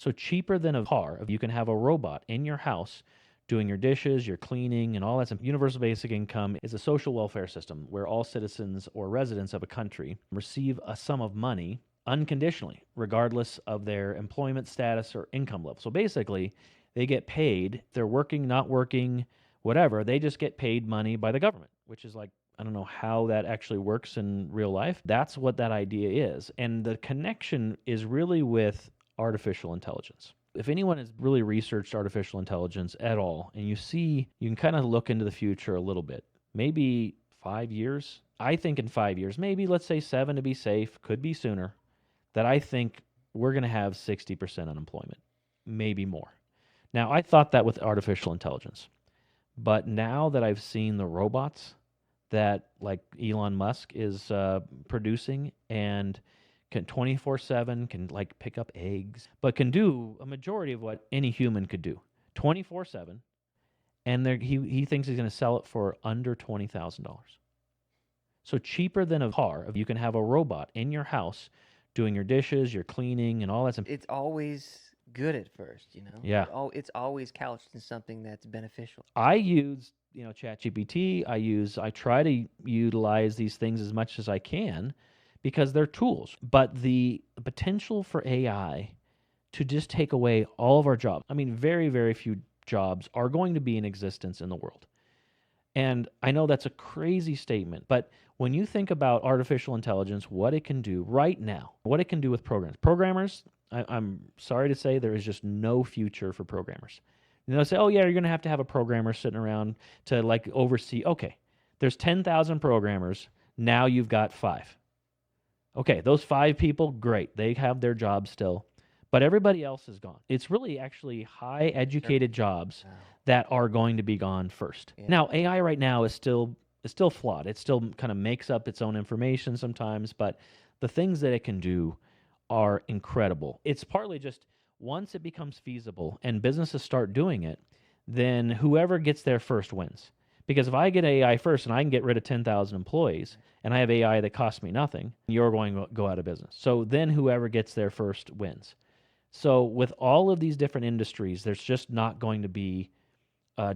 So cheaper than a car. You can have a robot in your house doing your dishes, your cleaning, and all that stuff. Universal basic income is a social welfare system where all citizens or residents of a country receive a sum of money unconditionally, regardless of their employment status or income level. So basically, they get paid. They're working, not working, whatever. They just get paid money by the government, which is like, I don't know how that actually works in real life. That's what that idea is. And the connection is really with artificial intelligence. If anyone has really researched artificial intelligence at all, and you can kind of look into the future a little bit, maybe 5 years. I think in 5 years, maybe let's say 7 to be safe, could be sooner, that I think we're going to have 60% unemployment, maybe more. Now, I thought that with artificial intelligence, but now that I've seen the robots that like Elon Musk is producing and can 24/7 can like pick up eggs, but can do a majority of what any human could do 24/7, and he thinks he's going to sell it for under $20,000. So cheaper than a car. You can have a robot in your house doing your dishes, your cleaning, and all that stuff. It's always good at first, Yeah. It's always couched in something that's beneficial. I use, ChatGPT. I try to utilize these things as much as I can because they're tools. But the potential for AI to just take away all of our jobs. I mean, very, very few jobs are going to be in existence in the world. And I know that's a crazy statement, but when you think about artificial intelligence, what it can do right now, what it can do with programmers, I'm sorry to say there is just no future for programmers. Say, oh yeah, you're going to have a programmer sitting around to like oversee. Okay, there's 10,000 programmers. Now you've got 5. Okay, those 5 people, great. They have their job still, but everybody else is gone. It's really actually high educated jobs Wow. that are going to be gone first. Yeah. Now, AI right now is still flawed. It still kind of makes up its own information sometimes, but the things that it can do are incredible. It's partly just once it becomes feasible and businesses start doing it, then whoever gets there first wins. Because if I get AI first and I can get rid of 10,000 employees and I have AI that costs me nothing, you're going to go out of business. So then whoever gets there first wins. So with all of these different industries, there's just not going to be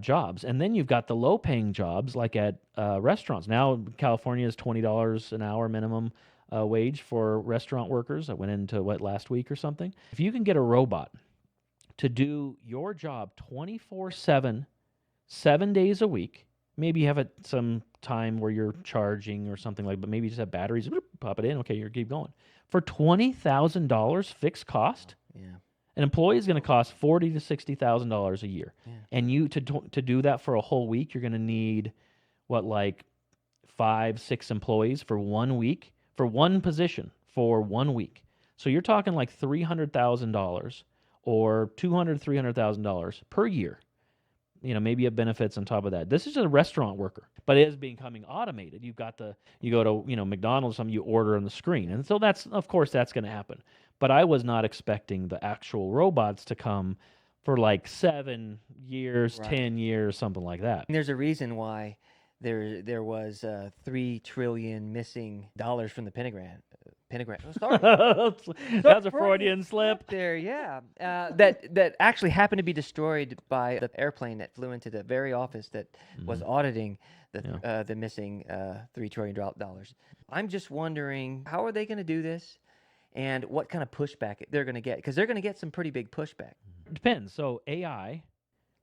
jobs. And then you've got the low-paying jobs like at restaurants. Now California is $20 an hour minimum wage for restaurant workers. I went into last week or something. If you can get a robot to do your job 24/7, 7 days a week, maybe you have some time where you're charging or something like, but maybe you just have batteries, pop it in, okay, you keep going. For $20,000 fixed cost, Yeah. an employee is going to cost $40,000 to $60,000 a year. Yeah. And you to do that for a whole week, you're going to need like 5, 6 employees for 1 week, for one position for 1 week. So you're talking like $300,000 or $300,000 per year. Maybe you have benefits on top of that. This is a restaurant worker, but it is becoming automated. You go to, McDonald's, something you order on the screen. And so of course that's going to happen. But I was not expecting the actual robots to come for like 7 years, Right. 10 years, something like that. And there's a reason why there was $3 trillion missing dollars from the pentagram. Oh, sorry. That's a Freudian slip. There, yeah. That actually happened to be destroyed by the airplane that flew into the very office that was auditing the missing $3 trillion. I'm just wondering, how are they going to do this, and what kind of pushback they're going to get? Because they're going to get some pretty big pushback. It depends. So AI,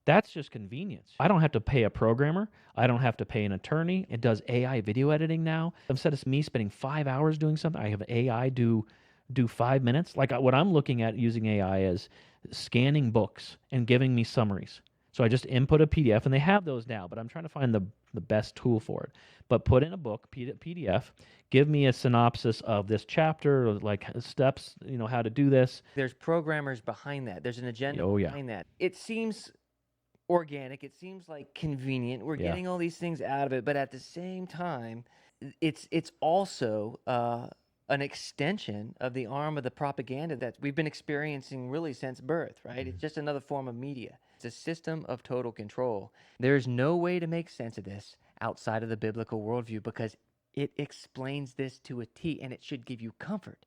that's just convenience. I don't have to pay a programmer. I don't have to pay an attorney. It does AI video editing now. Instead of me spending 5 hours doing something, I have AI do 5 minutes. Like what I'm looking at using AI is scanning books and giving me summaries. So I just input a PDF, and they have those now, but I'm trying to find the best tool for it. But put in a book, PDF, give me a synopsis of this chapter, or like steps, how to do this. There's programmers behind that. There's an agenda behind that. It seems organic. It seems like convenient. We're getting all these things out of it, but at the same time, it's also an extension of the arm of the propaganda that we've been experiencing really since birth, right? It's just another form of media. It's a system of total control. There's no way to make sense of this outside of the biblical worldview, because it explains this to a T, and it should give you comfort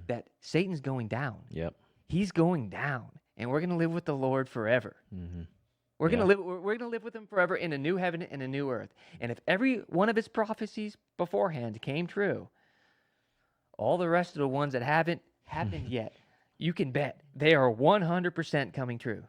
that Satan's going down. Yep. he's going down, and we're going to live with the Lord forever. Mm-hmm. We're going to live. We're going to live with him forever in a new heaven and a new earth. And if every one of his prophecies beforehand came true, all the rest of the ones that haven't happened yet, you can bet they are 100% coming true.